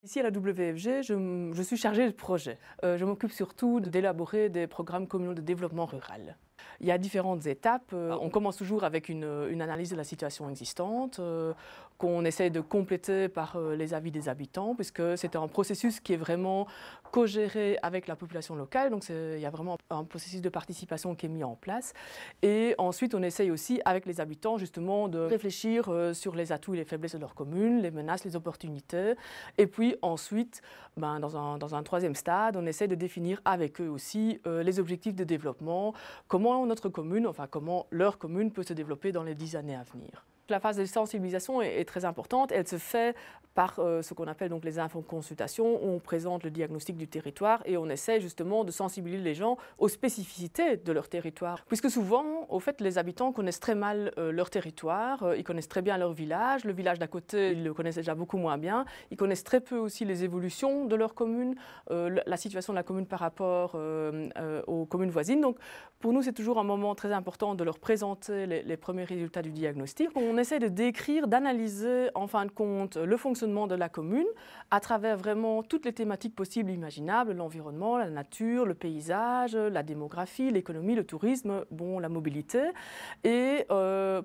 Ici à la WFG, je suis chargée de projet. Je m'occupe surtout d'élaborer des programmes communaux de développement rural. Il y a différentes étapes. On commence toujours avec une analyse de la situation existante, qu'on essaie de compléter par les avis des habitants, puisque c'est un processus qui est vraiment co-géré avec la population locale. Donc il y a vraiment un processus de participation qui est mis en place. Et ensuite, on essaye aussi avec les habitants justement de réfléchir sur les atouts et les faiblesses de leur commune, les menaces, les opportunités. Et puis ensuite, dans un troisième stade, on essaie de définir avec eux aussi les objectifs de développement, comment notre commune, enfin comment leur commune peut se développer dans les 10 années à venir. La phase de sensibilisation est très importante. Elle se fait par ce qu'on appelle donc les infoconsultations, où on présente le diagnostic du territoire et on essaie justement de sensibiliser les gens aux spécificités de leur territoire. Puisque souvent, au fait, les habitants connaissent très mal leur territoire, ils connaissent très bien leur village. Le village d'à côté, ils le connaissent déjà beaucoup moins bien. Ils connaissent très peu aussi les évolutions de leur commune, la situation de la commune par rapport aux communes voisines. Donc pour nous, c'est toujours un moment très important de leur présenter les premiers résultats du diagnostic. On essaie de décrire, d'analyser en fin de compte le fonctionnement de la commune à travers vraiment toutes les thématiques possibles et imaginables, l'environnement, la nature, le paysage, la démographie, l'économie, le tourisme, la mobilité. Et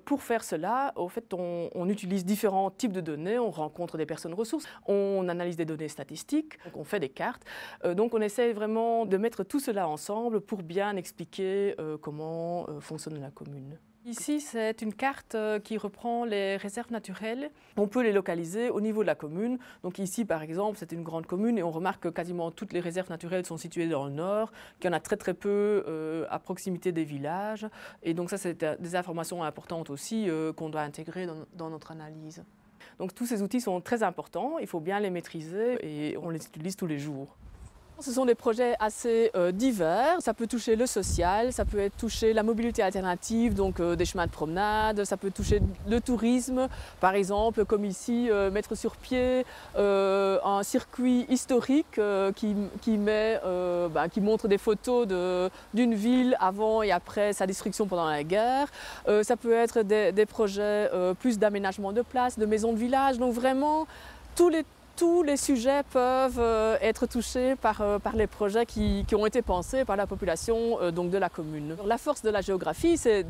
pour faire cela, au fait, on utilise différents types de données, on rencontre des personnes ressources, on analyse des données statistiques, donc on fait des cartes. Donc on essaie vraiment de mettre tout cela ensemble pour bien expliquer comment fonctionne la commune. Ici, c'est une carte qui reprend les réserves naturelles. On peut les localiser au niveau de la commune. Donc ici, par exemple, c'est une grande commune et on remarque que quasiment toutes les réserves naturelles sont situées dans le nord, qu'il y en a très très peu à proximité des villages. Et donc ça, c'est des informations importantes aussi qu'on doit intégrer dans notre analyse. Donc tous ces outils sont très importants, il faut bien les maîtriser et on les utilise tous les jours. Ce sont des projets assez divers, ça peut toucher le social, ça peut toucher la mobilité alternative, donc des chemins de promenade, ça peut toucher le tourisme, par exemple comme ici, mettre sur pied un circuit historique qui montre des photos d'une ville avant et après sa destruction pendant la guerre. Ça peut être des projets plus d'aménagement de places, de maisons de village, donc vraiment tous les sujets peuvent être touchés par les projets qui ont été pensés par la population donc de la commune. La force de la géographie, c'est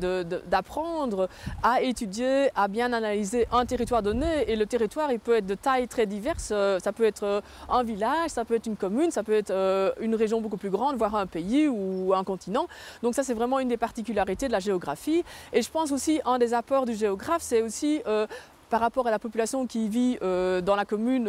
d'apprendre à étudier, à bien analyser un territoire donné. Et le territoire, il peut être de taille très diverse. Ça peut être un village, ça peut être une commune, ça peut être une région beaucoup plus grande, voire un pays ou un continent. Donc ça, c'est vraiment une des particularités de la géographie. Et je pense aussi, un des apports du géographe, c'est aussi par rapport à la population qui vit dans la commune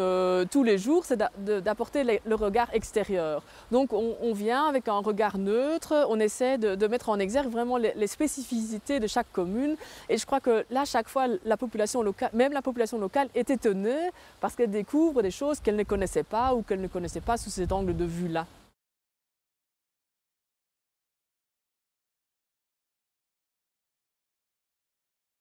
tous les jours, c'est d'apporter le regard extérieur. Donc on vient avec un regard neutre, on essaie de mettre en exergue vraiment les spécificités de chaque commune. Et je crois que là, chaque fois, la population locale, même la population locale est étonnée parce qu'elle découvre des choses qu'elle ne connaissait pas ou qu'elle ne connaissait pas sous cet angle de vue-là.